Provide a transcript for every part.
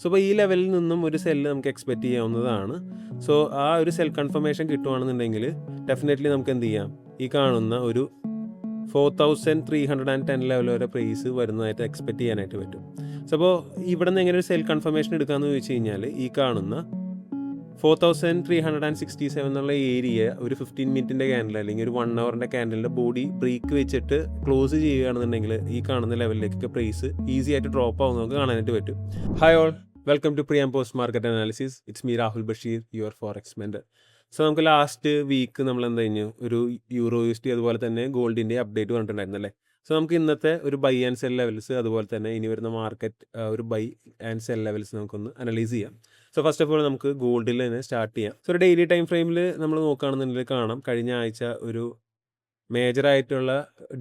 So അപ്പോൾ ഈ ലെവലിൽ നിന്നും ഒരു സെല്ല് നമുക്ക് എക്സ്പെക്റ്റ് ചെയ്യാവുന്നതാണ്. സോ ആ ഒരു സെൽ കൺഫർമേഷൻ കിട്ടുവാണെന്നുണ്ടെങ്കിൽ ഡെഫിനറ്റ്ലി നമുക്ക് എന്ത് ചെയ്യാം, ഈ കാണുന്ന ഒരു 4310 ലെവൽ വരെ പ്രൈസ് വരുന്നതായിട്ട് എക്സ്പെക്റ്റ് ചെയ്യാനായിട്ട് പറ്റും. സോ അപ്പോൾ ഇവിടെ നിന്ന് എങ്ങനെ ഒരു സെൽ കൺഫർമേഷൻ എടുക്കാമെന്ന് ചോദിച്ചു കഴിഞ്ഞാൽ ഈ കാണുന്ന 4367 എന്നുള്ള ഏരിയ ഒരു 15 മിനിറ്റിൻ്റെ ക്യാൻഡിൽ അല്ലെങ്കിൽ ഒരു 1 അവറിൻ്റെ ക്യാൻഡലിൻ്റെ ബോഡി ബ്രേക്ക് വെച്ചിട്ട് ക്ലോസ് ചെയ്യുകയാണെന്നുണ്ടെങ്കിൽ ഈ കാണുന്ന ലെവലിലേക്കൊക്കെ പ്രൈസ് ഈസി ആയിട്ട് ഡ്രോപ്പ് ആവുന്ന നമുക്ക് കാണാനായിട്ട് പറ്റും. Hi all, welcome to pre and post market analysis. It's me Rahul Basheer, your forex mentor. So നമുക്ക് ലാസ്റ്റ് വീക്ക് നമ്മൾ എന്താ കഴിഞ്ഞു ഒരു യൂറോ USD അതുപോലെ തന്നെ ഗോൾഡിൻ്റെ അപ്ഡേറ്റ് പറഞ്ഞിട്ടുണ്ടായിരുന്നു അല്ലേ. സോ നമുക്ക് ഇന്നത്തെ ഒരു ബൈ ആൻഡ് സെൽ ലെവൽസ് അതുപോലെ തന്നെ ഇനി വരുന്ന മാർക്കറ്റ് ഒരു ബൈ ആൻഡ് സെൽ ലെവൽസ് നമുക്കൊന്ന് അനലൈസ് ചെയ്യാം. സോ ഫസ്റ്റ് ഓഫ് ഓൾ നമുക്ക് ഗോൾഡിൽ തന്നെ സ്റ്റാർട്ട് ചെയ്യാം. സോ ഒരു ഡെയിലി ടൈം ഫ്രെയിമിൽ നമ്മൾ നോക്കുകയാണെന്നുണ്ടെങ്കിൽ കാണാം കഴിഞ്ഞ ആഴ്ച ഒരു മേജറായിട്ടുള്ള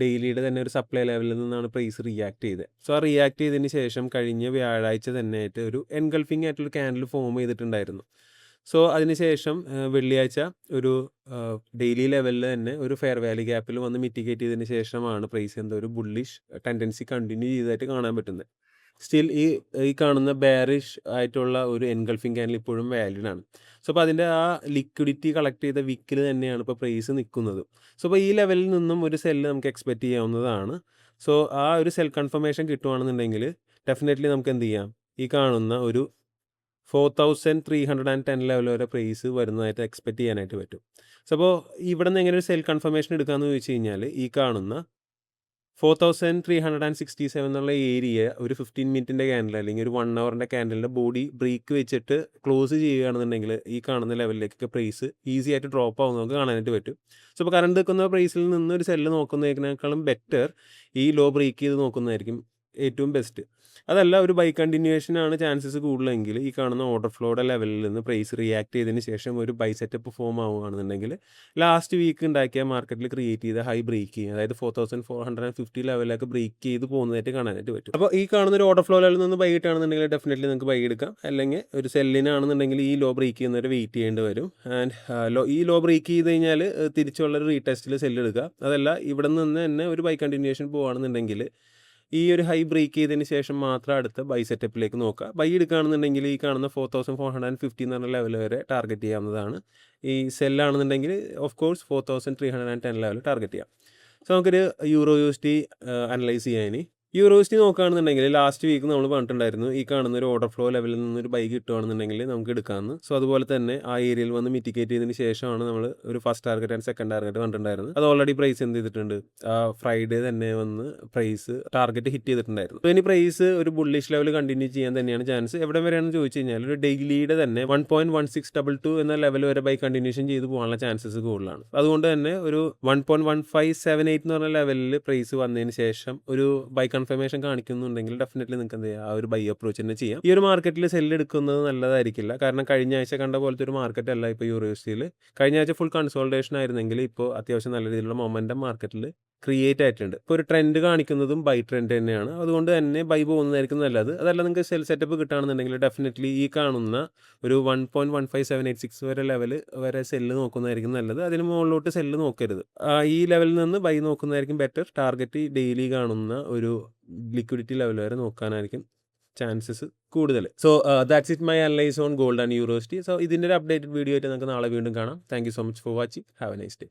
ഡെയിലിയുടെ തന്നെ ഒരു സപ്ലൈ ലെവലിൽ നിന്നാണ് പ്രൈസ് റിയാക്ട് ചെയ്തത്. സോ ആ റിയാക്ട് ചെയ്തതിന് ശേഷം കഴിഞ്ഞ വ്യാഴാഴ്ച തന്നെ ആയിട്ട് ഒരു എൻഗൾഫിംഗ് ആയിട്ടുള്ള ക്യാൻഡിൽ ഫോം ചെയ്തിട്ടുണ്ടായിരുന്നു. സോ അതിനുശേഷം വെള്ളിയാഴ്ച ഒരു ഡെയിലി ലെവലിൽ തന്നെ ഒരു ഫെയർ വാല്യൂ ഗ്യാപ്പിൽ വന്ന് മിറ്റിഗേറ്റ് ചെയ്തതിന് ശേഷമാണ് പ്രൈസ് എന്തോ ഒരു ബുള്ളിഷ് ടെൻഡൻസി കണ്ടിന്യൂ ചെയ്തതായിട്ട് കാണാൻ പറ്റുന്നത്. സ്റ്റിൽ ഈ കാണുന്ന ബെയറിഷ് ആയിട്ടുള്ള ഒരു എൻഗൾഫിംഗ് ക്യാൻഡിൽ ഇപ്പോഴും വാലിഡ് ആണ്. സോ അപ്പോൾ അതിൻ്റെ ആ ലിക്വിഡിറ്റി കളക്ട് ചെയ്ത വിക്കിൽ തന്നെയാണ് ഇപ്പോൾ പ്രൈസ് നിൽക്കുന്നത്. സോ അപ്പോൾ ഈ ലെവലിൽ നിന്നും ഒരു സെല്ല് നമുക്ക് എക്സ്പെക്റ്റ് ചെയ്യാവുന്നതാണ്. സോ ആ ഒരു സെൽ കൺഫർമേഷൻ കിട്ടുവാണെന്നുണ്ടെങ്കിൽ ഡെഫിനറ്റ്ലി നമുക്ക് എന്ത് ചെയ്യാം, ഈ കാണുന്ന ഒരു 4310 ലെവൽ വരെ പ്രൈസ് വരുന്നതായിട്ട് എക്സ്പെക്റ്റ് ചെയ്യാനായിട്ട് പറ്റും. സോ അപ്പോൾ ഇവിടെ നിന്ന് എങ്ങനെ ഒരു സെൽ കൺഫർമേഷൻ എടുക്കാമെന്ന് ചോദിച്ചു കഴിഞ്ഞാൽ ഈ കാണുന്ന 4367 എന്നുള്ള ഏരിയ ഒരു 15 മിനിറ്റിൻ്റെ ക്യാൻഡിൽ അല്ലെങ്കിൽ ഒരു 1 അവറിൻ്റെ ക്യാൻഡലിൻ്റെ ബോഡി ബ്രേക്ക് വെച്ചിട്ട് ക്ലോസ് ചെയ്യുകയാണെന്നുണ്ടെങ്കിൽ ഈ കാണുന്ന ലെവലിലേക്കൊക്കെ പ്രൈസ് ഈസി ആയിട്ട് ഡ്രോപ്പ് ആവുന്ന നമുക്ക് കാണാനായിട്ട് പറ്റും. സോ ഇപ്പോൾ കറണ്ട് നിൽക്കുന്ന പ്രൈസിൽ നിന്ന് ഒരു സെല്ല് നോക്കുന്നതിനേക്കാളും ബെറ്റർ ഈ ലോ ബ്രേക്ക് ചെയ്ത് നോക്കുന്നതായിരിക്കും ഏറ്റവും ബെസ്റ്റ്. അതല്ല ഒരു ബൈ കണ്ടിന്യൂവേഷനാണ് ചാൻസസ് കൂടുതലെങ്കിൽ ഈ കാണുന്ന ഓർഡർ ഫ്ലോയുടെ ലെവലിൽ നിന്ന് പ്രൈസ് റിയാക്ട് ചെയ്തതിന് ശേഷം ഒരു ബൈ സെറ്റപ്പ് ഫോം ആവുകയാണെന്നുണ്ടെങ്കിൽ ലാസ്റ്റ് വീക്ക് ഉണ്ടാക്കിയ മാർക്കറ്റിൽ ക്രിയേറ്റ് ചെയ്ത ഹൈ ബ്രേക്ക് ചെയ്യും, അതായത് 4450 ലെവലിലേക്ക് ബ്രേക്ക് ചെയ്ത് പോകുന്നതായിട്ട് കാണാനായിട്ട് പറ്റും. അപ്പോൾ ഈ കാണുന്ന ഒരു ഓർഡർ ഫ്ലോ ലെവലിൽ നിന്ന് ബൈ ഇട്ടാണെന്നുണ്ടെങ്കിൽ ഡെഫിനറ്റ്ലി നിങ്ങൾക്ക് ബൈ എടുക്കാം. അല്ലെങ്കിൽ ഒരു സെല്ലിനാണെന്നുണ്ടെങ്കിൽ ഈ ലോ ബ്രേക്ക് ചെയ്യുന്നവരെ വെയിറ്റ് ചെയ്യേണ്ടി വരും. ആൻഡ് ഈ ലോ ബ്രേക്ക് ചെയ്ത് കഴിഞ്ഞാൽ തിരിച്ചുള്ളൊരു റീടെസ്റ്റിൽ സെല്ല് എടുക്കുക. അതല്ല ഇവിടെ നിന്ന് തന്നെ ഒരു ബൈ കണ്ടിന്യൂവേഷൻ പോകുകയാണെന്നുണ്ടെങ്കിൽ ഈ ഒരു ഹൈ ബ്രേക്ക് ചെയ്തതിന് ശേഷം മാത്രം അടുത്ത ബൈ സെറ്റപ്പിലേക്ക് നോക്കുക. ബൈ എടുക്കുകയാണെന്നുണ്ടെങ്കിൽ ഈ കാണുന്ന 4450 എന്ന് പറഞ്ഞ ലെവൽ വരെ ടാർഗറ്റ് ചെയ്യാവുന്നതാണ്. ഈ സെല്ലാണെന്നുണ്ടെങ്കിൽ ഓഫ് കോഴ്സ് 4310 ലെവൽ ടാർഗറ്റ് ചെയ്യാം. സോ നമുക്കൊരു യൂറോ USD അനലൈസ് ചെയ്യാൻ യൂറോ USD നോക്കുകയാണെന്നുണ്ടെങ്കിൽ ലാസ്റ്റ് വീക്ക് നമ്മൾ പറഞ്ഞിട്ടുണ്ടായിരുന്നു ഈ കാണുന്ന ഒരു ഓർഡർ ഫ്ലോ ലെവലിൽ നിന്നൊരു ബൈ കിട്ടുകയാണെന്നുണ്ടെങ്കിൽ നമുക്ക് എടുക്കാമെന്ന്. സോ അതുപോലെ തന്നെ ആ ഏരിയയിൽ വന്ന് മിറ്റിഗേറ്റ് ചെയ്തതിന് ശേഷമാണ് നമ്മൾ ഒരു first target and second target പറഞ്ഞിട്ടുണ്ടായിരുന്നത്. അത് ഓൾറെഡി പ്രൈസ് എന്ത് ചെയ്തിട്ടുണ്ട്, ഫ്രൈഡേ തന്നെ വന്ന് പ്രൈസ് ടാർഗറ്റ് ഹിറ്റ് ചെയ്തിട്ടുണ്ടായിരുന്നു. സോ ഇനി പ്രൈസ് ഒരു ബുള്ളിഷ് ലെവൽ കണ്ടിന്യൂ ചെയ്യാൻ തന്നെയാണ് ചാൻസ്. എവിടെ വരെയാണെന്ന് ചോദിച്ചു കഴിഞ്ഞാൽ ഒരു ഡെയിലിയുടെ തന്നെ 1.1622 എന്ന ലെവൽ വരെ ബൈ കണ്ടിന്യൂഷൻ ചെയ്ത് പോകാനുള്ള ചാൻസസ് കൂടുതലാണ്. അതുകൊണ്ട് തന്നെ ഒരു 1.1578 എന്ന് പറഞ്ഞ ലെവലിൽ പ്രൈസ് വന്നതിന് ശേഷം ഒരു ബൈ കൺഫർമേഷൻ കാണിക്കുന്നുണ്ടെങ്കിൽ ഡെഫിനറ്റ്ലി നിങ്ങൾക്ക് എന്ത് ചെയ്യാം, ആ ഒരു ബൈ അപ്രോച്ച് തന്നെ ചെയ്യാം. ഈ ഒരു മാർക്കറ്റിൽ സെല്ല് എടുക്കുന്നത് നല്ലതായിരിക്കില്ല, കാരണം കഴിഞ്ഞ ആഴ്ച കണ്ട പോലത്തെ ഒരു മാർക്കറ്റ് അല്ല ഇപ്പോൾ യൂറോ USDയിൽ. കഴിഞ്ഞ ആഴ്ച ഫുൾ കൺസോൾട്ടേഷൻ ആയിരുന്നെങ്കിൽ ഇപ്പോൾ അത്യാവശ്യം നല്ല രീതിയിലുള്ള മൊമെന്റം മാർക്കറ്റിൽ ക്രിയേറ്റ് ആയിട്ടുണ്ട്. ഇപ്പോൾ ഒരു ട്രെൻഡ് കാണിക്കുന്നതും ബൈ ട്രെൻഡ് തന്നെയാണ്. അതുകൊണ്ട് തന്നെ ബൈ പോകുന്നതായിരിക്കും നല്ലത്. അതല്ല നിങ്ങൾക്ക് സെൽ സെറ്റപ്പ് കിട്ടുകയാണെന്നുണ്ടെങ്കിൽ ഡെഫിനറ്റ്ലി ഈ കാണുന്ന ഒരു 1.15786 വരെ ലെവൽ വരെ സെല്ല് നോക്കുന്നതായിരിക്കും നല്ലത്. അതിന് മുകളിലോട്ട് സെല്ല് നോക്കരുത്. ഈ ലെവലിൽ നിന്ന് ബൈ നോക്കുന്നതായിരിക്കും ബെറ്റർ. ടാർഗറ്റ് ഡെയിലി കാണുന്ന ഒരു ലിക്വിഡിറ്റി ലെവൽ വരെ നോക്കാനായിരിക്കും ചാൻസസ് കൂടുതൽ. So that's it my analyse on gold and euro USD. So ഇതിൻ്റെ ഒരു അപ്ഡേറ്റഡ് വീഡിയോ ആയിട്ട് നമുക്ക് നാളെ വീണ്ടും കാണാം. Thank you so much for watching. Have A nice day.